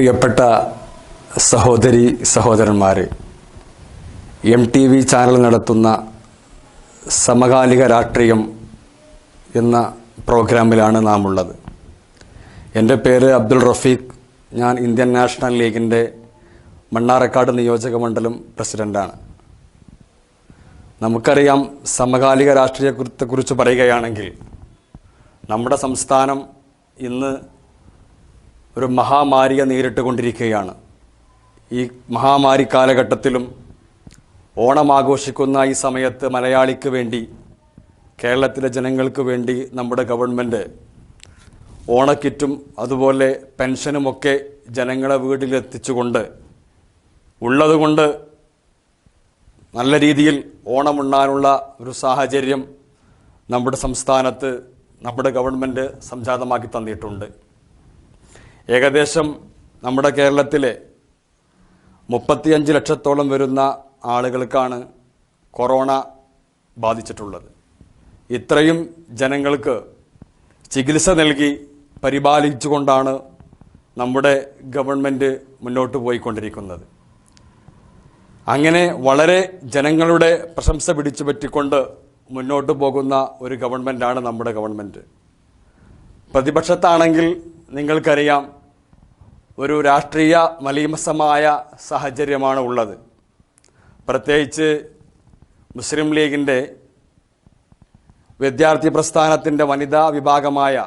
പ്രിയപ്പെട്ട സഹോദരി സഹോദരന്മാരെ, MTV ചാനൽ നടത്തുന്ന സമകാലിക രാഷ്ട്രീയം എന്ന പ്രോഗ്രാമിലാണ് നാം ഉള്ളത്. എൻ്റെ പേര് അബ്ദുൾ റഫീഖ്. ഞാൻ ഇന്ത്യൻ നാഷണൽ ലീഗിൻ്റെ മണ്ണാർക്കാട് നിയോജക മണ്ഡലം പ്രസിഡൻ്റാണ്. നമുക്കറിയാം, സമകാലിക രാഷ്ട്രീയത്തെക്കുറിച്ച് പറയുകയാണെങ്കിൽ നമ്മുടെ സംസ്ഥാനം ഇന്ന് ഒരു മഹാമാരിയെ നേരിട്ടുകൊണ്ടിരിക്കുകയാണ്. ഈ മഹാമാരി കാലഘട്ടത്തിലും ഓണം ആഘോഷിക്കുന്ന ഈ സമയത്ത് മലയാളിക്ക് വേണ്ടി, കേരളത്തിലെ ജനങ്ങൾക്ക് വേണ്ടി നമ്മുടെ ഗവൺമെൻറ് ഓണക്കിറ്റും അതുപോലെ പെൻഷനുമൊക്കെ ജനങ്ങളെ വീട്ടിലെത്തിച്ചുകൊണ്ട് ഉള്ളതുകൊണ്ട് നല്ല രീതിയിൽ ഓണമുണ്ണാനുള്ള ഒരു സാഹചര്യം നമ്മുടെ സംസ്ഥാനത്ത് നമ്മുടെ ഗവൺമെൻറ് സംജാതമാക്കി തന്നിട്ടുണ്ട്. ഏകദേശം നമ്മുടെ കേരളത്തിലെ 35 ലക്ഷത്തോളം വരുന്ന ആളുകൾക്കാണ് കൊറോണ ബാധിച്ചിട്ടുള്ളത്. ഇത്രയും ജനങ്ങൾക്ക് ചികിത്സ നൽകി പരിപാലിച്ചുകൊണ്ടാണ് നമ്മുടെ ഗവൺമെൻറ് മുന്നോട്ട് പോയിക്കൊണ്ടിരിക്കുന്നത്. അങ്ങനെ വളരെ ജനങ്ങളുടെ പ്രശംസ പിടിച്ചു പറ്റിക്കൊണ്ട് മുന്നോട്ട് പോകുന്ന ഒരു ഗവൺമെൻറ്റാണ് നമ്മുടെ ഗവൺമെൻറ്. പ്രതിപക്ഷത്താണെങ്കിൽ നിങ്ങൾക്കറിയാം, ഒരു രാഷ്ട്രീയ മലീമസമായ സാഹചര്യമാണ് ഉള്ളത്. പ്രത്യേകിച്ച് മുസ്ലിം ലീഗിൻ്റെ വിദ്യാർത്ഥി പ്രസ്ഥാനത്തിൻ്റെ വനിതാ വിഭാഗമായ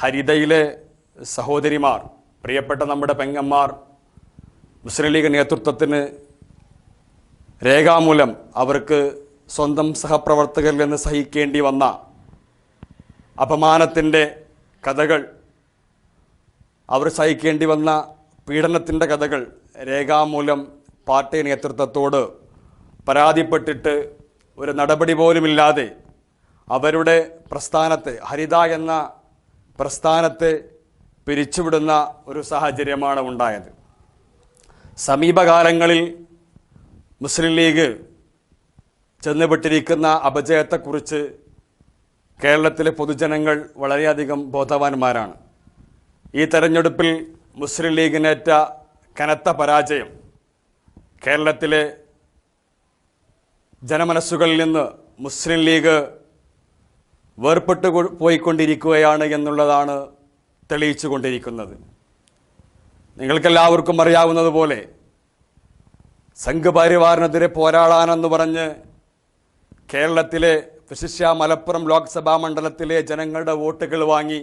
ഹരിതയിലെ സഹോദരിമാർ, പ്രിയപ്പെട്ട നമ്മുടെ പെങ്ങന്മാർ, മുസ്ലിം ലീഗ് നേതൃത്വത്തിന് രേഖാമൂലം അവർക്ക് സ്വന്തം സഹപ്രവർത്തകരിൽ നിന്ന് സഹിക്കേണ്ടി വന്ന അപമാനത്തിൻ്റെ കഥകൾ, അവർ സഹിക്കേണ്ടി വന്ന പീഡനത്തിൻ്റെ കഥകൾ രേഖാമൂലം പാർട്ടി നേതൃത്വത്തോട് പരാതിപ്പെട്ടിട്ട് ഒരു നടപടി പോലുമില്ലാതെ അവരുടെ പ്രസ്ഥാനത്തെ, ഹരിത എന്ന പ്രസ്ഥാനത്തെ പിരിച്ചുവിടുന്ന ഒരു സാഹചര്യമാണ് ഉണ്ടായത്. സമീപകാലങ്ങളിൽ മുസ്ലിം ലീഗ് ചെന്നുപെട്ടിരിക്കുന്ന അപജയത്തെക്കുറിച്ച് കേരളത്തിലെ പൊതുജനങ്ങൾ വളരെയധികം ബോധവാന്മാരാണ്. ഈ തെരഞ്ഞെടുപ്പിൽ മുസ്ലിം ലീഗിനേറ്റ കനത്ത പരാജയം കേരളത്തിലെ ജനമനസ്സുകളിൽ നിന്ന് മുസ്ലിം ലീഗ് വേർപെട്ടു പോയിക്കൊണ്ടിരിക്കുകയാണ് എന്നുള്ളതാണ് തെളിയിച്ചു കൊണ്ടിരിക്കുന്നത്. നിങ്ങൾക്കെല്ലാവർക്കും അറിയാവുന്നതുപോലെ സംഘപരിവാറിനെതിരെ പോരാടാനെന്ന് പറഞ്ഞ് കേരളത്തിലെ, വിശിഷ്യ മലപ്പുറം ലോക്സഭാ മണ്ഡലത്തിലെ ജനങ്ങളുടെ വോട്ടുകൾ വാങ്ങി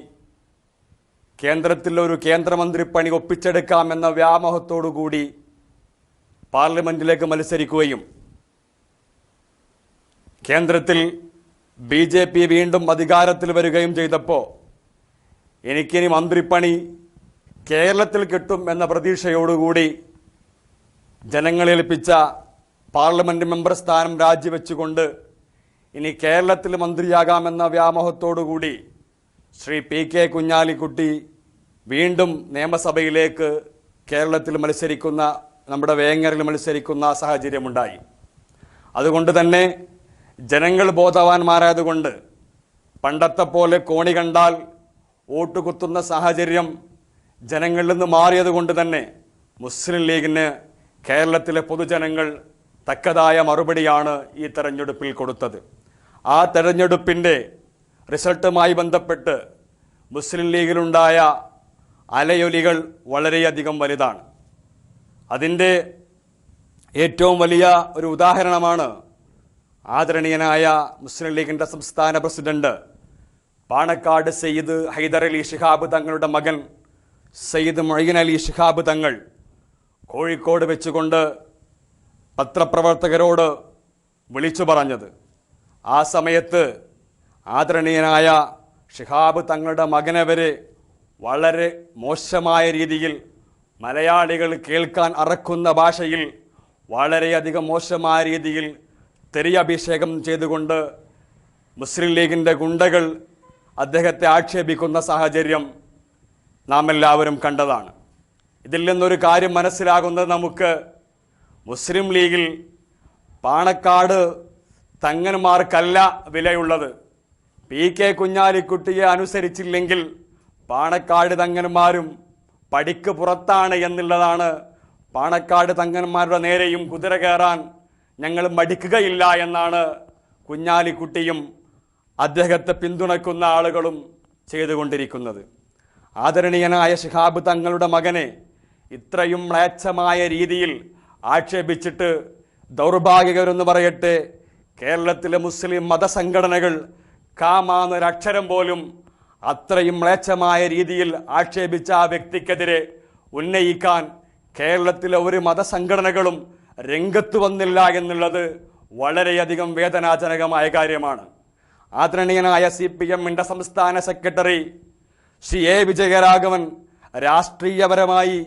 കേന്ദ്രത്തിൽ ഒരു കേന്ദ്രമന്ത്രി പണി ഒപ്പിച്ചെടുക്കാമെന്ന വ്യാമോഹത്തോടുകൂടി പാർലമെന്റിലേക്ക് മത്സരിക്കുകയും കേന്ദ്രത്തിൽ BJP വീണ്ടും അധികാരത്തിൽ വരികയും ചെയ്തപ്പോൾ എനിക്കിനി മന്ത്രിപ്പണി കേരളത്തിൽ കിട്ടും എന്ന പ്രതീക്ഷയോടുകൂടി ജനങ്ങളേൽപ്പിച്ച പാർലമെന്റ് മെമ്പർ സ്ഥാനം രാജിവെച്ചുകൊണ്ട് ഇനി കേരളത്തിൽ മന്ത്രിയാകാമെന്ന വ്യാമോഹത്തോടുകൂടി ശ്രീ PK കുഞ്ഞാലിക്കുട്ടി വീണ്ടും നിയമസഭയിലേക്ക് കേരളത്തിൽ മത്സരിക്കുന്ന, നമ്മുടെ വേങ്ങരയിൽ മത്സരിക്കുന്ന സാഹചര്യമുണ്ടായി. അതുകൊണ്ട് തന്നെ ജനങ്ങൾ ബോധവാന്മാരായതുകൊണ്ട് പണ്ടത്തെ പോലെ കോണി കണ്ടാൽ വോട്ട് കുത്തുന്ന സാഹചര്യം ജനങ്ങളിൽ നിന്ന് മാറിയതുകൊണ്ട് തന്നെ മുസ്ലിം ലീഗിന് കേരളത്തിലെ പൊതുജനങ്ങൾ തക്കതായ മറുപടിയാണ് ഈ തെരഞ്ഞെടുപ്പിൽ കൊടുത്തത്. ആ തെരഞ്ഞെടുപ്പിൻ്റെ റിസൾട്ടുമായി ബന്ധപ്പെട്ട് മുസ്ലിം ലീഗിലുണ്ടായ അലയൊലികൾ വളരെയധികം വലുതാണ്. അതിൻ്റെ ഏറ്റവും വലിയ ഒരു ഉദാഹരണമാണ് ആദരണീയനായ മുസ്ലിം ലീഗിൻ്റെ സംസ്ഥാന പ്രസിഡന്റ് പാണക്കാട് സയ്യിദ് ഹൈദർ അലി ശിഹാബ് തങ്ങളുടെ മകൻ സയ്യിദ് മൊയ്ൻ അലി ശിഹാബ് തങ്ങൾ കോഴിക്കോട് വെച്ചുകൊണ്ട് പത്രപ്രവർത്തകരോട് വിളിച്ചു പറഞ്ഞത്. ആ സമയത്ത് ആദരണീയനായ ശിഹാബ് തങ്ങളുടെ മകനെ വരെ വളരെ മോശമായ രീതിയിൽ, മലയാളികൾ കേൾക്കാൻ അറക്കുന്ന ഭാഷയിൽ വളരെയധികം മോശമായ രീതിയിൽ തെറിയഭിഷേകം ചെയ്തുകൊണ്ട് മുസ്ലിം ലീഗിൻ്റെ ഗുണ്ടകൾ അദ്ദേഹത്തെ ആക്ഷേപിക്കുന്ന സാഹചര്യം നാം എല്ലാവരും കണ്ടതാണ്. ഇതിൽ നിന്നൊരു കാര്യം മനസ്സിലാകുന്നത്, നമുക്ക് മുസ്ലിം ലീഗിൽ പാണക്കാട് തങ്ങന്മാർക്കല്ല വിലയുള്ളത്. PK കുഞ്ഞാലിക്കുട്ടിയെ അനുസരിച്ചില്ലെങ്കിൽ പാണക്കാട് തങ്ങന്മാരും പടിക്ക് പുറത്താണ് എന്നുള്ളതാണ്. പാണക്കാട് തങ്ങന്മാരുടെ നേരെയും കുതിര കയറാൻ ഞങ്ങൾ മടിക്കുകയില്ല എന്നാണ് കുഞ്ഞാലിക്കുട്ടിയും അദ്ദേഹത്തെ പിന്തുണയ്ക്കുന്ന ആളുകളും ചെയ്തുകൊണ്ടിരിക്കുന്നത്. ആദരണീയനായ ശിഹാബ് തങ്ങളുടെ മകനെ ഇത്രയും മ്ലേച്ഛമായ രീതിയിൽ ആക്ഷേപിച്ചിട്ട് ദൗർഭാഗ്യകരെന്ന് പറയട്ടെ, കേരളത്തിലെ മുസ്ലിം മതസംഘടനകൾ കാമാന്നൊരക്ഷരം പോലും അത്രയും മ്ലേച്ഛമായ രീതിയിൽ ആക്ഷേപിച്ച ആ വ്യക്തിക്കെതിരെ ഉന്നയിക്കാൻ കേരളത്തിലെ ഒരു മതസംഘടനകളും രംഗത്ത് വന്നില്ല എന്നുള്ളത് വളരെയധികം വേദനാജനകമായ കാര്യമാണ്. ആദരണീയനായ CPM-ന്റെ സംസ്ഥാന സെക്രട്ടറി ശ്രീ A. വിജയരാഘവൻ രാഷ്ട്രീയപരമായി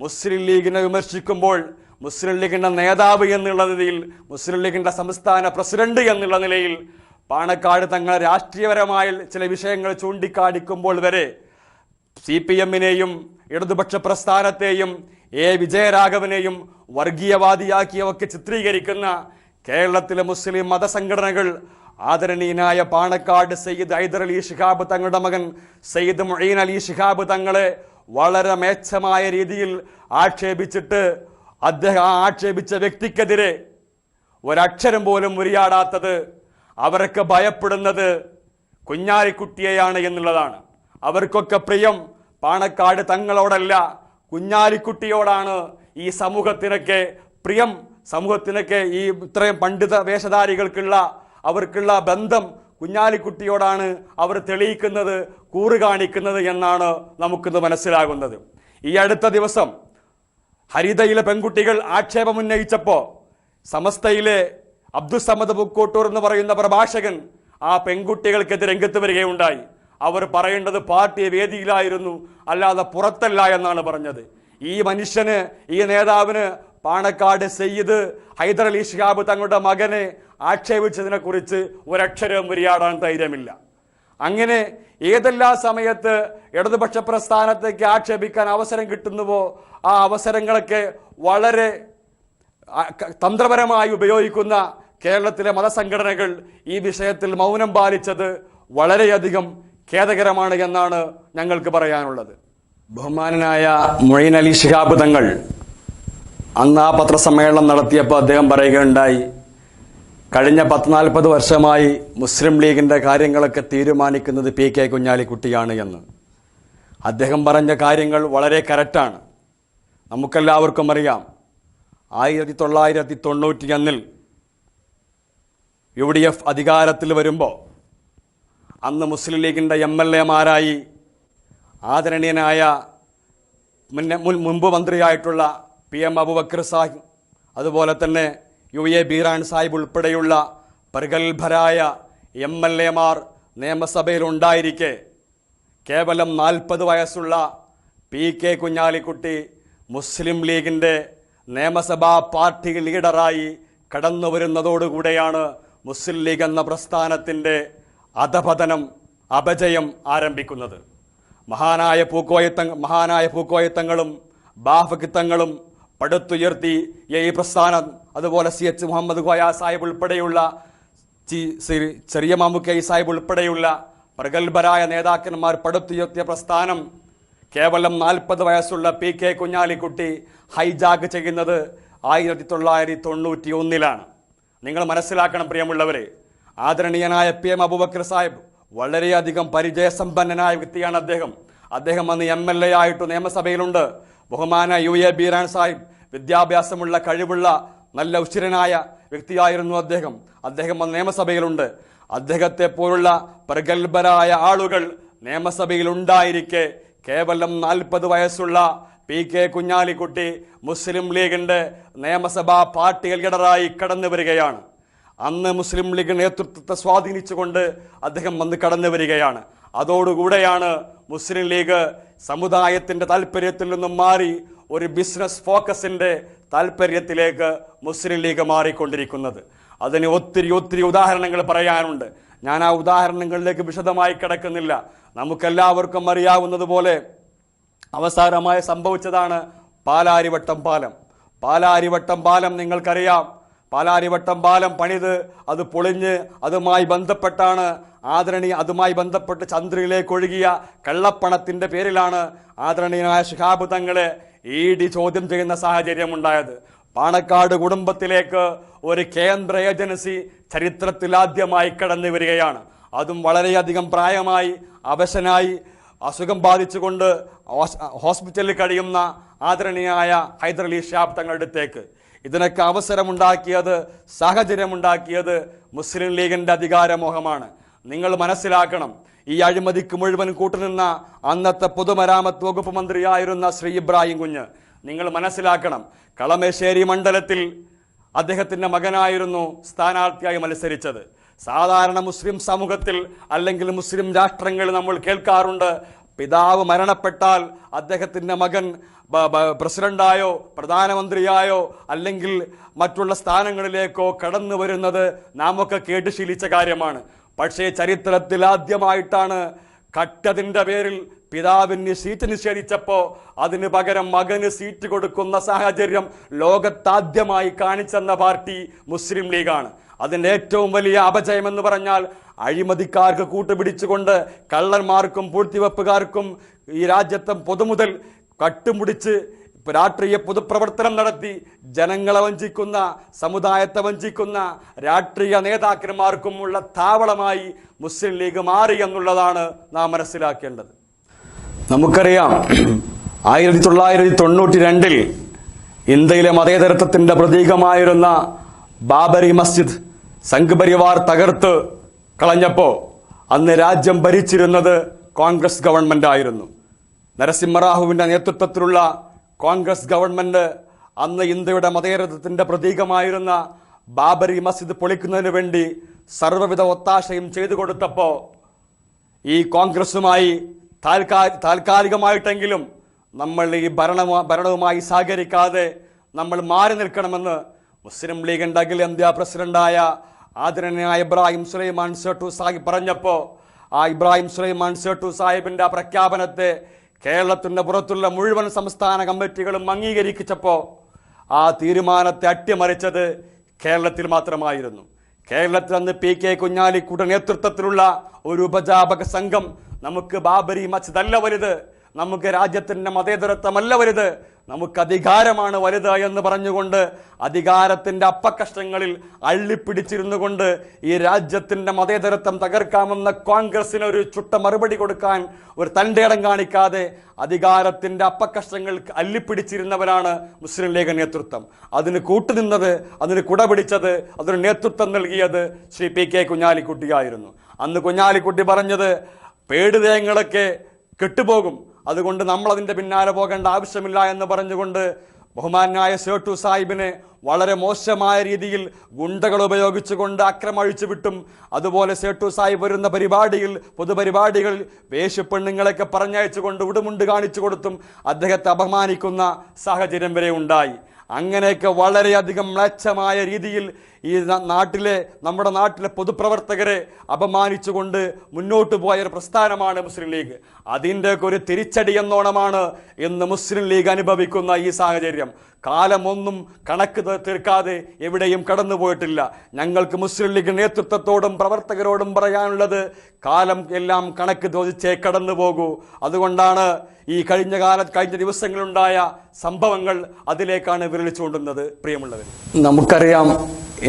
മുസ്ലിം ലീഗിനെ വിമർശിക്കുമ്പോൾ മുസ്ലിം ലീഗിൻ്റെ നേതാവ് എന്നുള്ള നിലയിൽ, മുസ്ലിം ലീഗിൻ്റെ സംസ്ഥാന പ്രസിഡന്റ് എന്നുള്ള നിലയിൽ പാണക്കാട് തങ്ങൾ രാഷ്ട്രീയപരമായ ചില വിഷയങ്ങൾ ചൂണ്ടിക്കാണിക്കുമ്പോൾ വരെ CPM-നെയും ഇടതുപക്ഷ പ്രസ്ഥാനത്തെയും A. വിജയരാഘവനെയും വർഗീയവാദിയാക്കിയൊക്കെ ചിത്രീകരിക്കുന്ന കേരളത്തിലെ മുസ്ലിം മതസംഘടനകൾ ആദരണീയനായ പാണക്കാട് സയ്യിദ് ഹൈദർ അലി ശിഹാബ് തങ്ങളുടെ മകൻ സയ്യിദ് മുഈൻ അലി ശിഹാബ് തങ്ങളെ വളരെ മേച്ഛമായ രീതിയിൽ ആക്ഷേപിച്ചിട്ട് അദ്ദേഹം ആ ആക്ഷേപിച്ച വ്യക്തിക്കെതിരെ ഒരക്ഷരം പോലും ഉരിയാടാത്തത്, അവരൊക്കെ ഭയപ്പെടുന്നത് കുഞ്ഞാലിക്കുട്ടിയെയാണ് എന്നുള്ളതാണ്. അവർക്കൊക്കെ പ്രിയം പാണക്കാട് തങ്ങളോടല്ല, കുഞ്ഞാലിക്കുട്ടിയോടാണ്. ഈ സമൂഹത്തിനൊക്കെ പ്രിയം, സമൂഹത്തിനൊക്കെ ഈ ഇത്രയും പണ്ഡിത വേഷധാരികൾക്കുള്ള അവർക്കുള്ള ബന്ധം കുഞ്ഞാലിക്കുട്ടിയോടാണ് അവർ തെളിയിക്കുന്നത്, കൂറ് കാണിക്കുന്നത് എന്നാണ് നമുക്കിന്ന് മനസ്സിലാകുന്നത്. ഈ അടുത്ത ദിവസം ഹരിതയിലെ പെൺകുട്ടികൾ ആക്ഷേപം ഉന്നയിച്ചപ്പോൾ സമസ്തയിലെ അബ്ദുസമദ് പൂക്കോട്ടൂർ എന്ന് പറയുന്ന പ്രഭാഷകൻ ആ പെൺകുട്ടികൾക്കെതിരെ രംഗത്ത് വരികയുണ്ടായി. അവർ പറയേണ്ടത് പാർട്ടി വേദിയിലായിരുന്നു, അല്ലാതെ പുറത്തല്ല എന്നാണ് പറഞ്ഞത്. ഈ മനുഷ്യന്, ഈ നേതാവിന് പാണക്കാട് സയ്യിദ് ഹൈദർ അലി ശിഹാബ് തങ്ങളുടെ മകനെ ആക്ഷേപിച്ചതിനെ കുറിച്ച് ഒരക്ഷരം ഉരിയാടാൻ ധൈര്യമില്ല. അങ്ങനെ ഏതെല്ലാം സമയത്ത് ഇടതുപക്ഷ പ്രസ്ഥാനത്തേക്ക് ആക്ഷേപിക്കാൻ അവസരം കിട്ടുന്നുവോ ആ അവസരങ്ങളൊക്കെ വളരെ തന്ത്രപരമായി ഉപയോഗിക്കുന്ന കേരളത്തിലെ മതസംഘടനകൾ ഈ വിഷയത്തിൽ മൗനം പാലിച്ചത് വളരെയധികം ഖേദകരമാണ് എന്നാണ് ഞങ്ങൾക്ക് പറയാനുള്ളത്. ബഹുമാനനായ മുഈൻ അലി ശിഹാബ് തങ്ങൾ അന്ന് ആ പത്രസമ്മേളനം നടത്തിയപ്പോൾ അദ്ദേഹം പറയുകയുണ്ടായി, കഴിഞ്ഞ 40-40 വർഷമായി മുസ്ലിം ലീഗിൻ്റെ കാര്യങ്ങളൊക്കെ തീരുമാനിക്കുന്നത് PK കുഞ്ഞാലിക്കുട്ടിയാണ് എന്ന്. അദ്ദേഹം പറഞ്ഞ കാര്യങ്ങൾ വളരെ കറക്റ്റാണ്. നമുക്കെല്ലാവർക്കും അറിയാം, 1991 UDF അധികാരത്തിൽ വരുമ്പോൾ അന്ന് മുസ്ലിം ലീഗിൻ്റെ MLA-മാരായി ആദരണീയനായ മുൻപ് മന്ത്രിയായിട്ടുള്ള PM അബൂബക്കർ സാഹിബ്, അതുപോലെ തന്നെ UA ബീറാൻ സാഹിബ് ഉൾപ്പെടെയുള്ള പ്രഗത്ഭരായ MLA-മാർ നിയമസഭയിൽ ഉണ്ടായിരിക്കെ കേവലം 40 വയസ്സുള്ള PK കുഞ്ഞാലിക്കുട്ടി മുസ്ലിം ലീഗിൻ്റെ നിയമസഭാ പാർട്ടി ലീഡറായി കടന്നു വരുന്നതോടുകൂടെയാണ് മുസ്ലിം ലീഗ് എന്ന പ്രസ്ഥാനത്തിൻ്റെ അധപതനം, അപജയം ആരംഭിക്കുന്നത്. മഹാനായ പൂക്കോയത്തങ്ങളും ബാഫക്കിത്തങ്ങളും പടുത്തുയർത്തി ഈ പ്രസ്ഥാനം, അതുപോലെ CH മുഹമ്മദ് കോയ സാഹിബ് ഉൾപ്പെടെയുള്ള ചെറിയ മാമുക്കൈ സാഹിബ് ഉൾപ്പെടെയുള്ള പ്രഗത്ഭരായ നേതാക്കന്മാർ പടുത്തുയർത്തിയ പ്രസ്ഥാനം കേവലം 40 വയസ്സുള്ള PK കുഞ്ഞാലിക്കുട്ടി ഹൈജാക്ക് ചെയ്യുന്നത് 1991 നിങ്ങൾ മനസ്സിലാക്കണം പ്രിയമുള്ളവരെ. ആദരണീയനായ PM അബൂബക്കർ സാഹിബ് വളരെയധികം പരിചയസമ്പന്നനായ വ്യക്തിയാണ് അദ്ദേഹം. അന്ന് MLA ആയിട്ട് നിയമസഭയിലുണ്ട്. ബഹുമാന UA ബീറാൻ സാഹിബ് വിദ്യാഭ്യാസമുള്ള, കഴിവുള്ള, നല്ല ഉശിരനായ വ്യക്തിയായിരുന്നു അദ്ദേഹം. അന്ന് നിയമസഭയിലുണ്ട്. അദ്ദേഹത്തെ പോലുള്ള പ്രഗത്ഭരായ ആളുകൾ നിയമസഭയിൽ ഉണ്ടായിരിക്കെ കേവലം 40 വയസ്സുള്ള PK കുഞ്ഞാലിക്കുട്ടി മുസ്ലിം ലീഗിൻ്റെ നിയമസഭാ പാർട്ടി ലീഡറായി കടന്നു വരികയാണ്. അന്ന് മുസ്ലിം ലീഗ് നേതൃത്വത്തെ സ്വാധീനിച്ചുകൊണ്ട് അദ്ദേഹം വന്ന് കടന്നു വരികയാണ്. അതോടുകൂടെയാണ് മുസ്ലിം ലീഗ് സമുദായത്തിൻ്റെ താല്പര്യത്തിൽ നിന്നും മാറി ഒരു ബിസിനസ് ഫോക്കസിൻ്റെ താല്പര്യത്തിലേക്ക് മുസ്ലിം ലീഗ് മാറിക്കൊണ്ടിരിക്കുന്നത്. അതിന് ഒത്തിരി ഉദാഹരണങ്ങൾ പറയാനുണ്ട്. ഞാൻ ആ ഉദാഹരണങ്ങളിലേക്ക് വിശദമായി കിടക്കുന്നില്ല. നമുക്കെല്ലാവർക്കും അറിയാവുന്നതുപോലെ അവസാനമായി സംഭവിച്ചതാണ് പാലാരിവട്ടം പാലം. നിങ്ങൾക്കറിയാം, പാലാരിവട്ടം പാലം പണിത് അത് പൊളിഞ്ഞ് അതുമായി ബന്ധപ്പെട്ട് ചന്ദ്രയിലേക്ക് ഒഴുകിയ കള്ളപ്പണത്തിന്റെ പേരിലാണ് ആദരണീയനായ ശിഹാബ് തങ്ങളെ ED ചോദ്യം ചെയ്യുന്ന സാഹചര്യം ഉണ്ടായത്. പാണക്കാട് കുടുംബത്തിലേക്ക് ഒരു കേന്ദ്ര ഏജൻസി ചരിത്രത്തിലാദ്യമായി കടന്നു വരികയാണ്. അതും വളരെയധികം പ്രായമായി അവശനായി അസുഖം ബാധിച്ചുകൊണ്ട് ഹോസ്പിറ്റലിൽ കഴിയുന്ന ആദരണീയനായ ഹൈദരലി ശിഹാബ് തങ്ങളുടെ അടുത്തേക്ക്. ഇതിനൊക്കെ അവസരമുണ്ടാക്കിയത്, സാഹചര്യമുണ്ടാക്കിയത് മുസ്ലിം ലീഗിന്റെ അധികാരമോഹമാണ്. നിങ്ങൾ മനസ്സിലാക്കണം, ഈ അഴിമതിക്ക് മുഴുവൻ കൂട്ടുനിന്ന അന്നത്തെ പൊതുമരാമത്ത് വകുപ്പ് മന്ത്രിയായിരുന്ന ശ്രീ ഇബ്രാഹിം കുഞ്ഞ്. നിങ്ങൾ മനസ്സിലാക്കണം, കളമശ്ശേരി മണ്ഡലത്തിൽ അദ്ദേഹത്തിന്റെ മകനായിരുന്നു സ്ഥാനാർത്ഥിയായി മത്സരിച്ചത്. സാധാരണ മുസ്ലിം സമൂഹത്തിൽ അല്ലെങ്കിൽ മുസ്ലിം രാഷ്ട്രങ്ങളിൽ നമ്മൾ കേൾക്കാറുണ്ട്, പിതാവ് മരണപ്പെട്ടാൽ അദ്ദേഹത്തിന്റെ മകൻ പ്രസിഡന്റായോ പ്രധാനമന്ത്രിയായോ അല്ലെങ്കിൽ മറ്റുള്ള സ്ഥാനങ്ങളിലേക്കോ കടന്നു വരുന്നത് നാമൊക്കെ കേട്ട് ശീലിച്ച കാര്യമാണ്. പക്ഷേ ചരിത്രത്തിൽ ആദ്യമായിട്ടാണ് കട്ടതിന്റെ പേരിൽ പിതാവിന് സീറ്റ് നിഷേധിച്ചപ്പോൾ അതിന് പകരം മകന് സീറ്റ് കൊടുക്കുന്ന സാഹചര്യം ലോകത്താദ്യമായി കാണിച്ചെന്ന പാർട്ടി മുസ്ലിം ലീഗാണ്. അതിൻ്റെ ഏറ്റവും വലിയ അപജയം എന്ന് പറഞ്ഞാൽ അഴിമതിക്കാർക്ക് കൂട്ടുപിടിച്ചുകൊണ്ട് കള്ളന്മാർക്കും പൂഴ്ത്തിവെപ്പുകാർക്കും ഈ രാജ്യത്തെ പൊതുമുതൽ കട്ടുമുടിച്ച് രാഷ്ട്രീയ പൊതുപ്രവർത്തനം നടത്തി ജനങ്ങളെ വഞ്ചിക്കുന്ന, സമുദായത്തെ വഞ്ചിക്കുന്ന രാഷ്ട്രീയ നേതാക്കന്മാർക്കുമുള്ള താവളമായി മുസ്ലിം ലീഗ് മാറി എന്നുള്ളതാണ് നാം മനസ്സിലാക്കേണ്ടത്. നമുക്കറിയാം, 1992 ഇന്ത്യയിലെ മതേതരത്വത്തിന്റെ പ്രതീകമായിരുന്ന ബാബരി മസ്ജിദ് സംഘപരിവാർ തകർത്ത് കളഞ്ഞപ്പോൾ അന്ന് രാജ്യം ഭരിച്ചിരുന്നത് കോൺഗ്രസ് ഗവൺമെന്റ് ആയിരുന്നു. നരസിംഹറാവുവിന്റെ നേതൃത്വത്തിലുള്ള കോൺഗ്രസ് ഗവൺമെന്റ് അന്ന് ഇന്ത്യയുടെ മതേതരത്വത്തിന്റെ പ്രതീകമായിരുന്ന ബാബരി മസ്ജിദ് പൊളിക്കുന്നതിന് വേണ്ടി സർവ്വവിധ ഒത്താശയും ചെയ്തു കൊടുത്തപ്പോൾ ഈ കോൺഗ്രസുമായി താൽക്കാലികമായിട്ടെങ്കിലും നമ്മൾ ഈ ഭരണവുമായി സഹകരിക്കാതെ നമ്മൾ മാറി നിൽക്കണമെന്ന് മുസ്ലിം ലീഗിന്റെ അഖിലേന്ത്യാ പ്രസിഡന്റായ ആദരണീയനായ ഇബ്രാഹിം സുലൈമാൻ സേട്ടു സാഹിബ് പറഞ്ഞപ്പോൾ ആ ഇബ്രാഹിം സുലൈമാൻ സേട്ടു സാഹിബിന്റെ ആ പ്രഖ്യാപനത്തെ കേരളത്തിന്റെ പുറത്തുള്ള മുഴുവൻ സംസ്ഥാന കമ്മിറ്റികളും അംഗീകരിച്ചപ്പോൾ ആ തീരുമാനത്തെ അട്ടിമറിച്ചത് കേരളത്തിൽ മാത്രമായിരുന്നു. കേരളത്തിൽ അന്ന് PK കുഞ്ഞാലിക്കുട്ടിയുടെ നേതൃത്വത്തിലുള്ള ഒരു ഉപജാപക സംഘം നമുക്ക് ബാബരി മസ്ജിദ് അല്ല വലുത്, നമുക്ക് രാജ്യത്തിന്റെ മതേതരത്വമല്ല വലുത്, നമുക്ക് അധികാരമാണ് വലുത് എന്ന് പറഞ്ഞുകൊണ്ട് അധികാരത്തിന്റെ അപ്പക്കഷ്ടങ്ങളിൽ അള്ളിപ്പിടിച്ചിരുന്നു കൊണ്ട് ഈ രാജ്യത്തിന്റെ മതേതരത്വം തകർക്കാമെന്ന കോൺഗ്രസിന് ഒരു ചുട്ട മറുപടി കൊടുക്കാൻ ഒരു തൻ്റെയിടം കാണിക്കാതെ അധികാരത്തിന്റെ അപ്പക്കഷ്ടങ്ങൾ അള്ളിപ്പിടിച്ചിരുന്നവരാണ് മുസ്ലിം ലീഗ് നേതൃത്വം. അതിന് കൂട്ടുനിന്നത്, അതിന് കുടപിടിച്ചത്, അതിന് നേതൃത്വം നൽകിയത് ശ്രീ PK കുഞ്ഞാലിക്കുട്ടിയായിരുന്നു. അന്ന് കുഞ്ഞാലിക്കുട്ടി പറഞ്ഞത്, പേടുതേങ്ങളൊക്കെ കെട്ടുപോകും, അതുകൊണ്ട് നമ്മൾ അതിന്റെ പിന്നാലെ പോകേണ്ട ആവശ്യമില്ല എന്ന് പറഞ്ഞുകൊണ്ട് ബഹുമാനായ സേട്ടു സാഹിബിനെ വളരെ മോശമായ രീതിയിൽ ഗുണ്ടകൾ ഉപയോഗിച്ചുകൊണ്ട് അക്രമഴിച്ചു വിട്ടും, അതുപോലെ സേട്ടു സാഹിബ് വരുന്ന പൊതുപരിപാടികൾ വേശ്യപ്പെണ്ണുങ്ങളൊക്കെ പറഞ്ഞയച്ചുകൊണ്ട് ഉടുമുണ്ട് കാണിച്ചു കൊടുത്തും അദ്ദേഹത്തെ അപമാനിക്കുന്ന സാഹചര്യം വരെ ഉണ്ടായി. അങ്ങനെയൊക്കെ വളരെയധികം മ്ലേച്ഛമായ രീതിയിൽ ഈ നമ്മുടെ നാട്ടിലെ പൊതുപ്രവർത്തകരെ അപമാനിച്ചുകൊണ്ട് മുന്നോട്ട് പോയൊരു പ്രസ്ഥാനമാണ് മുസ്ലിം ലീഗ്. അതിൻ്റെയൊക്കെ ഒരു തിരിച്ചടി എന്നോണമാണ് ഇന്ന് മുസ്ലിം ലീഗ് അനുഭവിക്കുന്ന ഈ സാഹചര്യം. കാലമൊന്നും കണക്ക് തീർക്കാതെ എവിടെയും കടന്നു പോയിട്ടില്ല. ഞങ്ങൾക്ക് മുസ്ലിം ലീഗ് നേതൃത്വത്തോടും പ്രവർത്തകരോടും പറയാനുള്ളത്, കാലം എല്ലാം കണക്ക് ചോദിച്ചേ കടന്നു പോകൂ. അതുകൊണ്ടാണ് ഈ കഴിഞ്ഞ ദിവസങ്ങളുണ്ടായ സംഭവങ്ങൾ അതിലേക്കാണ് വിരൽ ചൂണ്ടുന്നത്. പ്രിയമുള്ളവർ, നമുക്കറിയാം,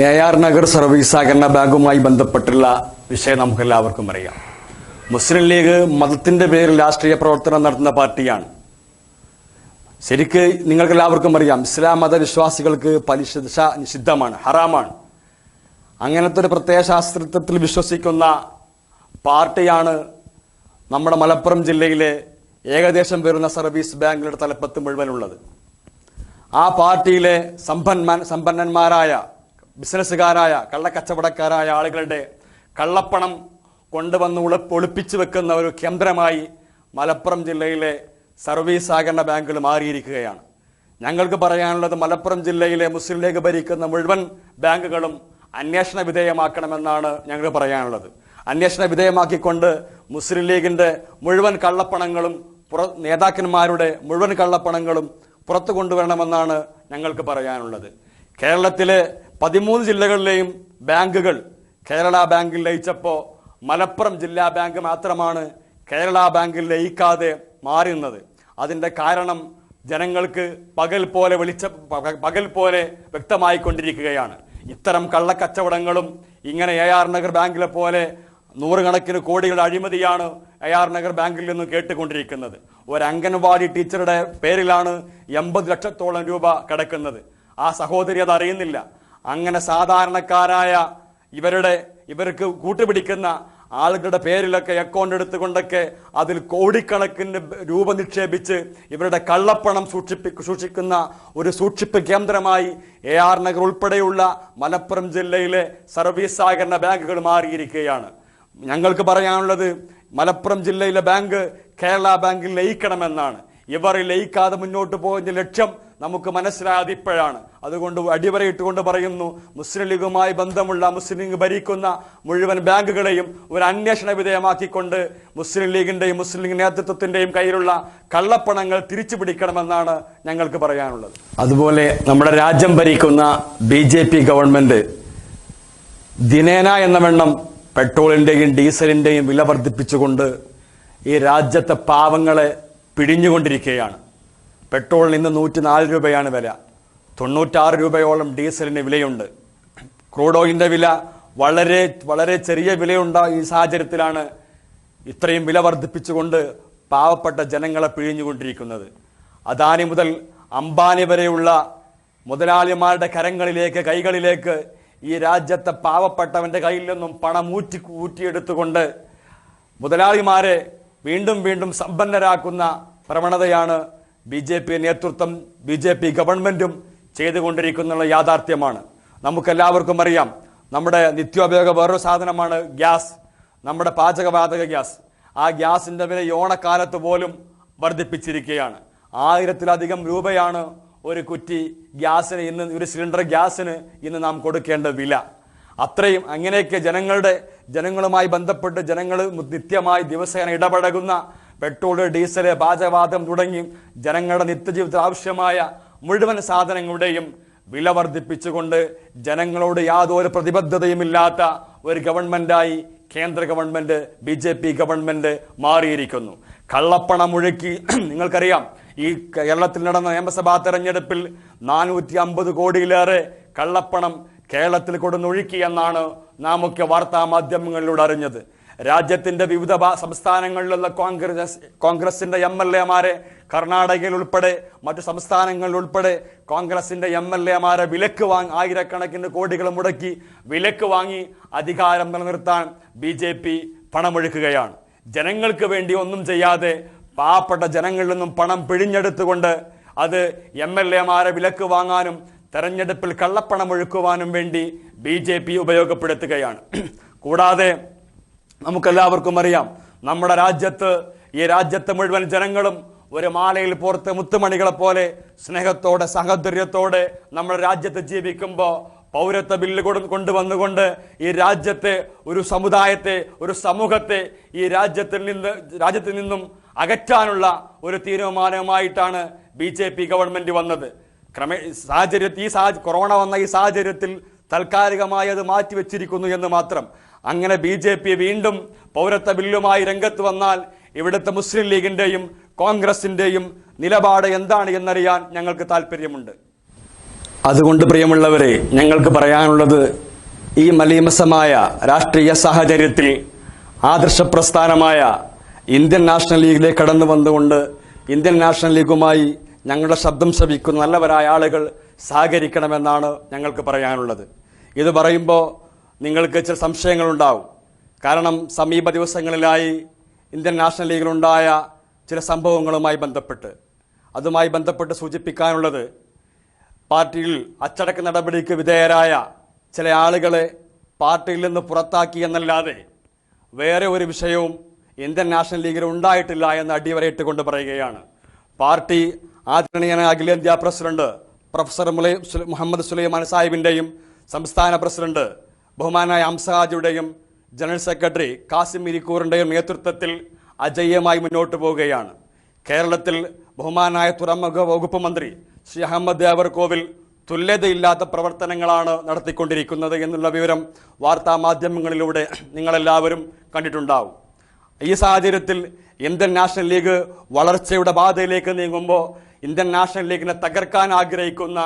AR നഗർ സർവീസ് സഹകരണ ബാങ്കുമായി ബന്ധപ്പെട്ടുള്ള വിഷയം നമുക്കെല്ലാവർക്കും അറിയാം. മുസ്ലിം ലീഗ് മതത്തിന്റെ പേരിൽ രാഷ്ട്രീയ പ്രവർത്തനം നടത്തുന്ന പാർട്ടിയാണ്. ശരിക്ക് നിങ്ങൾക്കെല്ലാവർക്കും അറിയാം, ഇസ്ലാം മതവിശ്വാസികൾക്ക് പലിശ നിഷിദ്ധമാണ്, ഹറാമാണ്. അങ്ങനത്തെ ഒരു പ്രത്യയശാസ്ത്രത്തിൽ വിശ്വസിക്കുന്ന പാർട്ടിയാണ് നമ്മുടെ മലപ്പുറം ജില്ലയിലെ ഏകദേശം വരുന്ന സർവീസ് ബാങ്കുകളുടെ തലപ്പത്ത് മുഴുവനുള്ളത്. ആ പാർട്ടിയിലെ സമ്പന്നന്മാരായ ബിസിനസ്സുകാരായ കള്ളക്കച്ചവടക്കാരായ ആളുകളുടെ കള്ളപ്പണം കൊണ്ടുവന്ന് ഒളിപ്പിച്ചു വെക്കുന്ന ഒരു കേന്ദ്രമായി മലപ്പുറം ജില്ലയിലെ സർവീസ് സഹകരണ ബാങ്കുകൾ മാറിയിരിക്കുകയാണ്. ഞങ്ങൾക്ക് പറയാനുള്ളത്, മലപ്പുറം ജില്ലയിലെ മുസ്ലിം ലീഗ് ഭരിക്കുന്ന മുഴുവൻ ബാങ്കുകളും അന്വേഷണ വിധേയമാക്കണമെന്നാണ് ഞങ്ങൾ പറയാനുള്ളത്. അന്വേഷണ വിധേയമാക്കിക്കൊണ്ട് മുസ്ലിം ലീഗിന്റെ മുഴുവൻ കള്ളപ്പണങ്ങളും നേതാക്കന്മാരുടെ മുഴുവൻ കള്ളപ്പണങ്ങളും പുറത്തു കൊണ്ടുവരണമെന്നാണ് ഞങ്ങൾക്ക് പറയാനുള്ളത്. കേരളത്തിലെ 13 ജില്ലകളിലെയും ബാങ്കുകൾ കേരള ബാങ്കിൽ ലയിച്ചപ്പോൾ മലപ്പുറം ജില്ലാ ബാങ്ക് മാത്രമാണ് കേരള ബാങ്കിൽ ലയിക്കാതെ മാറുന്നത്. അതിൻ്റെ കാരണം ജനങ്ങൾക്ക് പകൽ പോലെ വ്യക്തമായിക്കൊണ്ടിരിക്കുകയാണ്. ഇത്തരം കള്ളക്കച്ചവടങ്ങളും ഇങ്ങനെ AR നഗർ ബാങ്കിലെ പോലെ നൂറുകണക്കിന് കോടികളുടെ അഴിമതിയാണ് AR നഗർ ബാങ്കിൽ നിന്ന് കേട്ടുകൊണ്ടിരിക്കുന്നത്. ഒരു അംഗൻവാടി ടീച്ചറുടെ പേരിലാണ് 80 ലക്ഷത്തോളം രൂപ കിടക്കുന്നത്. ആ സഹോദരി അത് അറിയുന്നില്ല. അങ്ങനെ സാധാരണക്കാരായ ഇവർക്ക് കൂട്ടുപിടിക്കുന്ന ആളുകളുടെ പേരിലൊക്കെ അക്കൗണ്ട് എടുത്തുകൊണ്ടൊക്കെ അതിൽ കോടിക്കണക്കിന് രൂപ നിക്ഷേപിച്ച് ഇവരുടെ കള്ളപ്പണം സൂക്ഷിക്കുന്ന ഒരു സൂക്ഷിപ്പ് കേന്ദ്രമായി AR നഗർ ഉൾപ്പെടെയുള്ള മലപ്പുറം ജില്ലയിലെ സർവീസ് സഹകരണ ബാങ്കുകൾ മാറിയിരിക്കുകയാണ്. ഞങ്ങൾക്ക് പറയാനുള്ളത് മലപ്പുറം ജില്ലയിലെ ബാങ്ക് കേരള ബാങ്കിൽ ലയിക്കണമെന്നാണ്. ഇവർ ലയിക്കാതെ മുന്നോട്ട് പോകുന്ന ലക്ഷ്യം നമുക്ക് മനസ്സിലായത് ഇപ്പോഴാണ്. അതുകൊണ്ട് അടിവരയിട്ടുകൊണ്ട് പറയുന്നു, മുസ്ലിം ലീഗുമായി ബന്ധമുള്ള മുസ്ലിം ലീഗ് ഭരിക്കുന്ന മുഴുവൻ ബാങ്കുകളെയും ഒരു അന്വേഷണ വിധേയമാക്കിക്കൊണ്ട് മുസ്ലിം ലീഗിന്റെയും മുസ്ലിം ലീഗ് നേതൃത്വത്തിന്റെയും കയ്യിലുള്ള കള്ളപ്പണങ്ങൾ തിരിച്ചു പിടിക്കണമെന്നാണ് ഞങ്ങൾക്ക് പറയാനുള്ളത്. അതുപോലെ നമ്മുടെ രാജ്യം ഭരിക്കുന്ന BJP ഗവൺമെന്റ് ദിനേന എന്ന വണ്ണം പെട്രോളിന്റെയും ഡീസലിന്റെയും വില വർദ്ധിപ്പിച്ചുകൊണ്ട് ഈ രാജ്യത്തെ പാവങ്ങളെ പിഴിഞ്ഞുകൊണ്ടിരിക്കുകയാണ്. പെട്രോളിന് ഇന്ന് 104 രൂപയാണ് വില. 96 രൂപയോളം ഡീസലിന് വിലയുണ്ട്. ക്രൂഡ് ഓയിലിന്റെ വില വളരെ ചെറിയ വിലയുണ്ട ഈ സാഹചര്യത്തിലാണ് ഇത്രയും വില വർദ്ധിപ്പിച്ചുകൊണ്ട് പാവപ്പെട്ട ജനങ്ങളെ പിഴിഞ്ഞുകൊണ്ടിരിക്കുന്നത്. അദാനി മുതൽ അംബാനി വരെയുള്ള മുതലാളിമാരുടെ കൈകളിലേക്ക് ഈ രാജ്യത്തെ പാവപ്പെട്ടവന്റെ കയ്യിൽ നിന്നും പണം ഊറ്റിയെടുത്തുകൊണ്ട് മുതലാളിമാരെ വീണ്ടും സമ്പന്നരാക്കുന്ന പ്രവണതയാണ് BJP നേതൃത്വം BJP ഗവൺമെന്റും ചെയ്തുകൊണ്ടിരിക്കുന്ന യാഥാർത്ഥ്യമാണ്. നമുക്കെല്ലാവർക്കും അറിയാം, നമ്മുടെ നിത്യോപയോഗ വേറൊരു സാധനമാണ് ഗ്യാസ്, നമ്മുടെ പാചകവാതക ഗ്യാസ്. ആ ഗ്യാസിന്റെ വില ഓണക്കാലത്ത് പോലും വർദ്ധിപ്പിച്ചിരിക്കുകയാണ്. 1000-ലധികം രൂപയാണ് ഒരു കുറ്റി ഗ്യാസിന് ഇന്ന്, ഒരു സിലിണ്ടർ ഗ്യാസിന് ഇന്ന് നാം കൊടുക്കേണ്ട വില. അത്രയും അങ്ങനെയൊക്കെ ജനങ്ങളുമായി ബന്ധപ്പെട്ട് ജനങ്ങൾ നിത്യമായി ദിവസേന ഇടപഴകുന്ന പെട്രോൾ, ഡീസൽ, പാചകവാതകം തുടങ്ങി ജനങ്ങളുടെ നിത്യജീവിതത്തിൽ ആവശ്യമായ മുഴുവൻ സാധനങ്ങളുടെയും വില വർദ്ധിപ്പിച്ചുകൊണ്ട് ജനങ്ങളോട് യാതൊരു പ്രതിബദ്ധതയുമില്ലാത്ത ഒരു ഗവൺമെന്റായി കേന്ദ്ര ഗവൺമെന്റ് BJP ഗവൺമെന്റ് മാറിയിരിക്കുന്നു. കള്ളപ്പണം ഒഴുക്കി നിങ്ങൾക്കറിയാം, ഈ കേരളത്തിൽ നടന്ന നിയമസഭാ തെരഞ്ഞെടുപ്പിൽ 450 കോടിയിലേറെ കള്ളപ്പണം കേരളത്തിൽ കൊടുന്നൊഴുക്കി എന്നാണ് നാമൊക്കെ വാർത്താ മാധ്യമങ്ങളിലൂടെ അറിഞ്ഞത്. രാജ്യത്തിന്റെ വിവിധ സംസ്ഥാനങ്ങളിലുള്ള കോൺഗ്രസിന്റെ MLA-മാരെ കർണാടകയിൽ ഉൾപ്പെടെ മറ്റു സംസ്ഥാനങ്ങളിൽ ഉൾപ്പെടെ കോൺഗ്രസിന്റെ MLA-മാരെ ആയിരക്കണക്കിന് കോടികൾ മുടക്കി വിലക്ക് വാങ്ങി അധികാരം നിലനിർത്താൻ BJP പണമൊഴുക്കുകയാണ്. ജനങ്ങൾക്ക് വേണ്ടി ഒന്നും ചെയ്യാതെ പാവപ്പെട്ട ജനങ്ങളിൽ നിന്നും പണം പിഴിഞ്ഞെടുത്തുകൊണ്ട് അത് MLA-മാരെ വിലക്ക് വാങ്ങാനും തെരഞ്ഞെടുപ്പിൽ കള്ളപ്പണം ഒഴുക്കുവാനും വേണ്ടി BJP ഉപയോഗപ്പെടുത്തുകയാണ്. കൂടാതെ നമുക്കെല്ലാവർക്കും അറിയാം, നമ്മുടെ ഈ രാജ്യത്തെ മുഴുവൻ ജനങ്ങളും ഒരു മാലയിൽ പുറത്ത് മുത്തുമണികളെ പോലെ സ്നേഹത്തോടെ സഹോദര്യത്തോടെ നമ്മുടെ രാജ്യത്ത് ജീവിക്കുമ്പോൾ പൗരത്വ ബില്ല് കൊണ്ടുവന്നുകൊണ്ട് ഈ രാജ്യത്തെ ഒരു സമുദായത്തെ, ഒരു സമൂഹത്തെ ഈ രാജ്യത്തിൽ നിന്നും അകറ്റാനുള്ള ഒരു തീരുമാനവുമായിട്ടാണ് BJP ഗവൺമെന്റ് വന്നത്. കൊറോണ വന്ന ഈ സാഹചര്യത്തിൽ താൽക്കാലികമായി അത് മാറ്റിവെച്ചിരിക്കുന്നു എന്ന് മാത്രം. അങ്ങനെ BJP വീണ്ടും പൗരത്വ ബില്ലുമായി രംഗത്ത് വന്നാൽ ഇവിടുത്തെ മുസ്ലിം ലീഗിന്റെയും കോൺഗ്രസിന്റെയും നിലപാട് എന്താണ് എന്നറിയാൻ ഞങ്ങൾക്ക് താല്പര്യമുണ്ട്. അതുകൊണ്ട് പ്രിയമുള്ളവരെ, ഞങ്ങൾക്ക് പറയാനുള്ളത്, ഈ മലീമസമായ രാഷ്ട്രീയ സാഹചര്യത്തിൽ ആദർശപ്രസ്ഥാനമായ ഇന്ത്യൻ നാഷണൽ ലീഗിലേക്ക് കടന്നു വന്നുകൊണ്ട് ഇന്ത്യൻ നാഷണൽ ലീഗുമായി ഞങ്ങളുടെ ശബ്ദം ശ്രവിക്കുന്ന നല്ലവരായ ആളുകൾ സഹകരിക്കണമെന്നാണ് ഞങ്ങൾക്ക് പറയാനുള്ളത്. ഇത് പറയുമ്പോൾ നിങ്ങൾക്ക് ചില സംശയങ്ങളുണ്ടാവും. കാരണം സമീപ ദിവസങ്ങളിലായി ഇന്ത്യൻ നാഷണൽ ലീഗിലുണ്ടായ ചില സംഭവങ്ങളുമായി ബന്ധപ്പെട്ട് സൂചിപ്പിക്കാനുള്ളത്, പാർട്ടിയിൽ അച്ചടക്ക നടപടിക്ക് വിധേയരായ ചില ആളുകളെ പാർട്ടിയിൽ നിന്ന് പുറത്താക്കി എന്നല്ലാതെ വേറെ ഒരു വിഷയവും ഇന്ത്യൻ നാഷണൽ ലീഗിൽ ഉണ്ടായിട്ടില്ല എന്ന് അടിവരയിട്ടുകൊണ്ട് പറയുകയാണ്. പാർട്ടി ആദരണീയനായ അഖിലേന്ത്യാ പ്രസിഡന്റ് പ്രൊഫസർ മുഹമ്മദ് സുലൈമാൻ സാഹിബിന്റെയും സംസ്ഥാന പ്രസിഡന്റ് ബഹുമാനായ ഹംസഹാജിയുടെയും ജനറൽ സെക്രട്ടറി കാസിം ഇരിക്കൂറിന്റെയും നേതൃത്വത്തിൽ അജയ്യമായി മുന്നോട്ട് പോവുകയാണ്. കേരളത്തിൽ ബഹുമാനായ തുറമുഖ വകുപ്പ് മന്ത്രി ശ്രീ അഹമ്മദ് ദേവർകോവിൽ തുല്യതയില്ലാത്ത പ്രവർത്തനങ്ങളാണ് നടത്തിക്കൊണ്ടിരിക്കുന്നത് എന്നുള്ള വിവരം വാർത്താ മാധ്യമങ്ങളിലൂടെ നിങ്ങളെല്ലാവരും കണ്ടിട്ടുണ്ടാവും. ഈ സാഹചര്യത്തിൽ ഇന്ത്യൻ നാഷണൽ ലീഗ് വളർച്ചയുടെ പാതയിലേക്ക് നീങ്ങുമ്പോൾ ഇന്ത്യൻ നാഷണൽ ലീഗിനെ തകർക്കാൻ ആഗ്രഹിക്കുന്ന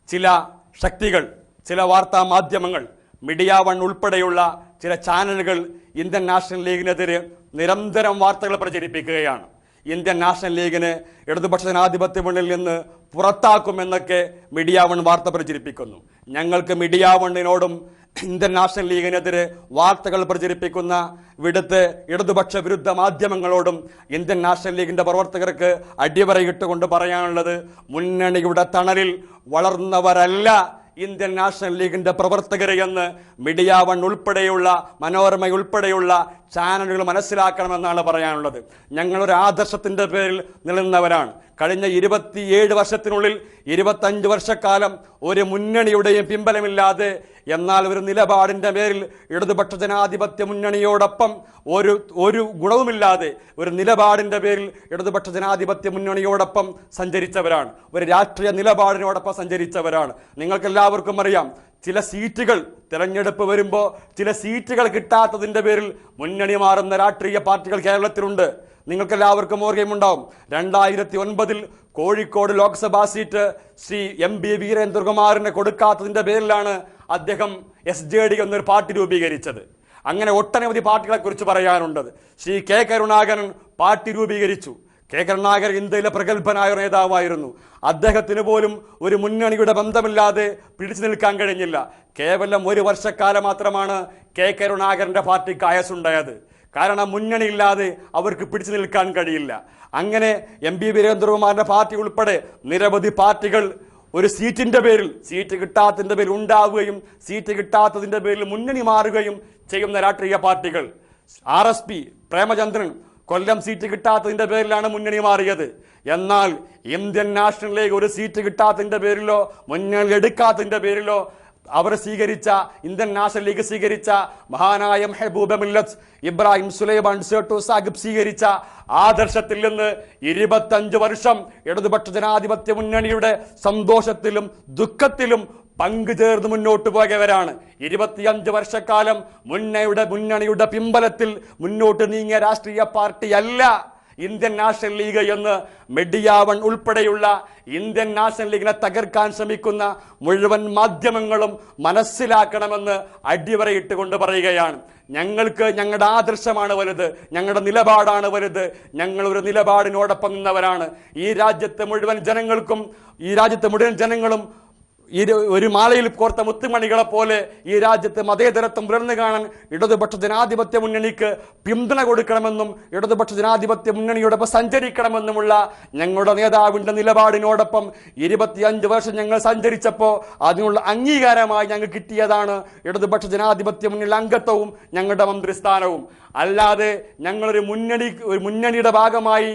ചില ശക്തികൾ, ചില വാർത്താ മാധ്യമങ്ങൾ, മീഡിയ വൺ ഉൾപ്പെടെയുള്ള ചില ചാനലുകൾ ഇന്ത്യൻ നാഷണൽ ലീഗിനെതിരെ നിരന്തരം വാർത്തകൾ പ്രചരിപ്പിക്കുകയാണ്. ഇന്ത്യൻ നാഷണൽ ലീഗിനെ ഇടതുപക്ഷ ജനാധിപത്യ മുന്നണിയിൽ നിന്ന് പുറത്താക്കുമെന്നൊക്കെ മീഡിയ വൺ വാർത്ത പ്രചരിപ്പിക്കുന്നു. ഞങ്ങൾക്ക് മീഡിയ വണ്ണിനോടും ഇന്ത്യൻ നാഷണൽ ലീഗിനെതിരെ വാർത്തകൾ പ്രചരിപ്പിക്കുന്ന ഇവിടുത്തെ ഇടതുപക്ഷ വിരുദ്ധ മാധ്യമങ്ങളോടും ഇന്ത്യൻ നാഷണൽ ലീഗിന്റെ പ്രവർത്തകർക്ക് അടിവരയിട്ടുകൊണ്ട് പറയാനുള്ളത്, മുന്നണിയുടെ തണലിൽ വളർന്നവരല്ല ഇന്ത്യൻ നാഷണൽ ലീഗിന്റെ പ്രവർത്തകരെ എന്ന് മീഡിയ വൺ ഉൾപ്പെടെയുള്ള മനോരമ ഉൾപ്പെടെയുള്ള ചാനലുകൾ മനസ്സിലാക്കണമെന്നാണ് പറയാനുള്ളത്. ഞങ്ങളൊരു ആദർശത്തിന്റെ പേരിൽ നിലനിന്നവരാണ്. കഴിഞ്ഞ 27 വർഷത്തിനുള്ളിൽ 25 വർഷക്കാലം ഒരു മുന്നണിയുടെയും പിൻബലമില്ലാതെ, എന്നാൽ ഒരു നിലപാടിന്റെ പേരിൽ ഇടതുപക്ഷ ജനാധിപത്യ മുന്നണിയോടൊപ്പം ഒരു ഗുണവുമില്ലാതെ ഒരു നിലപാടിന്റെ പേരിൽ ഇടതുപക്ഷ ജനാധിപത്യ മുന്നണിയോടൊപ്പം സഞ്ചരിച്ചവരാണ്. ഒരു രാഷ്ട്രീയ നിലപാടിനോടൊപ്പം സഞ്ചരിച്ചവരാണ്. നിങ്ങൾക്കെല്ലാവർക്കും അറിയാം, ചില സീറ്റുകൾ തിരഞ്ഞെടുപ്പ് വരുമ്പോൾ ചില സീറ്റുകൾ കിട്ടാത്തതിന്റെ പേരിൽ മുന്നണി മാറുന്ന രാഷ്ട്രീയ പാർട്ടികൾ കേരളത്തിലുണ്ട്. നിങ്ങൾക്കെല്ലാവർക്കും ഓർമ്മയുണ്ടാവും, 2009 കോഴിക്കോട് ലോക്സഭാ സീറ്റ് ശ്രീ MB വീരേന്ദ്രകുമാറിന് കൊടുക്കാത്തതിന്റെ പേരിലാണ് അദ്ദേഹം SJD എന്നൊരു പാർട്ടി രൂപീകരിച്ചത്. അങ്ങനെ ഒട്ടനവധി പാർട്ടികളെ കുറിച്ച് പറയാനുണ്ട്. ശ്രീ K കരുണാകരൻ പാർട്ടി രൂപീകരിച്ചു. K കരുണാകരൻ ഇന്ത്യയിലെ പ്രഗത്ഭനായ നേതാവായിരുന്നു. അദ്ദേഹത്തിന് പോലും ഒരു മുന്നണിയുടെ ബന്ധമില്ലാതെ പിടിച്ചു നിൽക്കാൻ കഴിഞ്ഞില്ല. കേവലം 1 വർഷക്കാലം മാത്രമാണ് K കരുണാകരന്റെ പാർട്ടിക്ക് ആയുസ്സുണ്ടായത്. കാരണം മുന്നണിയില്ലാതെ അവർക്ക് പിടിച്ചു നിൽക്കാൻ കഴിയില്ല. അങ്ങനെ MB വീരേന്ദ്രകുമാറിന്റെ പാർട്ടി ഉൾപ്പെടെ നിരവധി പാർട്ടികൾ ഒരു സീറ്റിന്റെ പേരിൽ, സീറ്റ് കിട്ടാത്തതിന്റെ പേരിൽ ഉണ്ടാവുകയും സീറ്റ് കിട്ടാത്തതിന്റെ പേരിൽ മുന്നണി മാറുകയും ചെയ്യുന്ന രാഷ്ട്രീയ പാർട്ടികൾ. RSP പ്രേമചന്ദ്രൻ കൊല്ലം സീറ്റ് കിട്ടാത്തതിന്റെ പേരിലാണ് മുന്നണി മാറിയത്. എന്നാൽ ഇന്ത്യൻ നാഷണൽ ലീഗ് ഒരു സീറ്റ് കിട്ടാത്തതിന്റെ പേരിലോ മുന്നണി എടുക്കാത്തതിന്റെ പേരിലോ അവർ സ്വീകരിച്ച, ഇന്ത്യൻ നാഷണൽ ലീഗ് സ്വീകരിച്ച മഹാനായ മെഹബൂബ മില്ലത്ത് ഇബ്രാഹിം സുലൈമാൻ സേട്ടു സാഹിബ് സ്വീകരിച്ച ആദർശത്തിൽ നിന്ന് 25 വർഷം ഇടതുപക്ഷ ജനാധിപത്യ മുന്നണിയുടെ സന്തോഷത്തിലും ദുഃഖത്തിലും പങ്കുചേർന്ന് മുന്നോട്ട് പോയവരാണ്. 25 വർഷക്കാലം മുന്നണിയുടെ പിമ്പലത്തിൽ മുന്നോട്ട് നീങ്ങിയ രാഷ്ട്രീയ പാർട്ടിയല്ല ഇന്ത്യൻ നാഷണൽ ലീഗ് എന്ന് മീഡിയ വൺ ഉൾപ്പെടെയുള്ള ഇന്ത്യൻ നാഷണൽ ലീഗിനെ തകർക്കാൻ ശ്രമിക്കുന്ന മുഴുവൻ മാധ്യമങ്ങളും മനസ്സിലാക്കണമെന്ന് അടിവരയിട്ടുകൊണ്ട് പറയുകയാണ്. ഞങ്ങൾക്ക് ഞങ്ങളുടെ ആദർശമാണ് വലുത്, ഞങ്ങളുടെ നിലപാടാണ് വലുത്. ഞങ്ങൾ ഒരു നിലപാടിനോടൊപ്പം നിന്നവരാണ്. ഈ രാജ്യത്തെ മുഴുവൻ ജനങ്ങളും ഒരു മാലയിൽ കോർത്ത മുത്തുമണികളെ പോലെ ഈ രാജ്യത്തെ മതേതരത്വം പുലർന്നു കാണാൻ ഇടതുപക്ഷ ജനാധിപത്യ മുന്നണിക്ക് പിന്തുണ കൊടുക്കണമെന്നും ഇടതുപക്ഷ ജനാധിപത്യ മുന്നണിയോടൊപ്പം സഞ്ചരിക്കണമെന്നുമുള്ള ഞങ്ങളുടെ നേതാവിന്റെ നിലപാടിനോടൊപ്പം 25 വർഷം ഞങ്ങൾ സഞ്ചരിച്ചപ്പോൾ അതിനുള്ള അംഗീകാരമായി ഞങ്ങൾക്ക് കിട്ടിയതാണ് ഇടതുപക്ഷ ജനാധിപത്യ മുന്നണി അംഗത്വവും ഞങ്ങളുടെ മന്ത്രിസ്ഥാനവും. അല്ലാതെ ഞങ്ങളൊരു മുന്നണിയുടെ ഭാഗമായി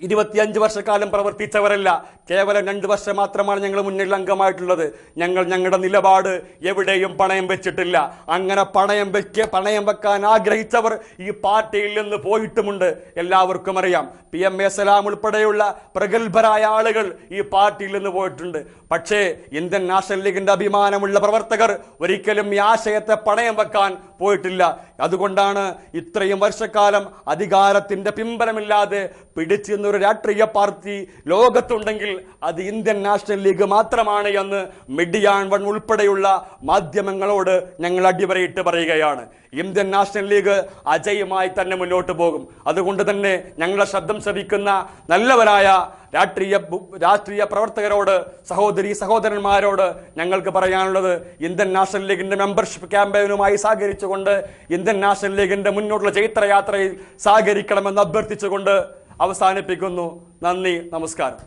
25 വർഷക്കാലം പ്രവർത്തിച്ചവരല്ല. കേവലം 2 വർഷം മാത്രമാണ് ഞങ്ങൾ മുന്നിൽ അംഗമായിട്ടുള്ളത്. ഞങ്ങളുടെ നിലപാട് എവിടെയും പണയം വെച്ചിട്ടില്ല. അങ്ങനെ പണയം വെക്കാൻ ആഗ്രഹിച്ചവർ ഈ പാർട്ടിയിൽ നിന്ന് പോയിട്ടുമുണ്ട്. എല്ലാവർക്കും അറിയാം, PMA സലാം ഉൾപ്പെടെയുള്ള പ്രഗത്ഭരായ ആളുകൾ ഈ പാർട്ടിയിൽ നിന്ന് പോയിട്ടുണ്ട്. പക്ഷേ ഇന്ത്യൻ നാഷണൽ ലീഗിന്റെ അഭിമാനമുള്ള പ്രവർത്തകർ ഒരിക്കലും ഈ ആശയത്തെ പണയം വെക്കാൻ പോയിട്ടില്ല. അതുകൊണ്ടാണ് ഇത്രയും വർഷക്കാലം അധികാരത്തിന്റെ പിൻബലമില്ലാതെ പിടിച്ചിരുന്നൊരു രാഷ്ട്രീയ പാർട്ടി ലോകത്തുണ്ടെങ്കിൽ അത് ഇന്ത്യൻ നാഷണൽ ലീഗ് മാത്രമാണ് എന്ന് മീഡിയ വൺ ഉൾപ്പെടെയുള്ള മാധ്യമങ്ങളോട് ഞങ്ങൾ അടിവരയിട്ട് പറയുകയാണ്. ഇന്ത്യൻ നാഷണൽ ലീഗ് അജയ്യമായി തന്നെ മുന്നോട്ട് പോകും. അതുകൊണ്ട് തന്നെ ഞങ്ങളെ ശബ്ദം ശ്രവിക്കുന്ന നല്ലവരായ രാഷ്ട്രീയ പ്രവർത്തകരോട്, സഹോദരന്മാരോട് ഞങ്ങൾക്ക് പറയാനുള്ളത്, ഇന്ത്യൻ നാഷണൽ ലീഗിന്റെ മെമ്പർഷിപ്പ് ക്യാമ്പയിനുമായി സഹകരിച്ചുകൊണ്ട് ഇന്ത്യൻ നാഷണൽ ലീഗിന്റെ മുന്നോട്ടുള്ള ചൈത്രയാത്രയിൽ സഹകരിക്കണമെന്ന് അഭ്യർത്ഥിച്ചുകൊണ്ട് അവസാനിപ്പിക്കുന്നു. നന്ദി, നമസ്കാരം.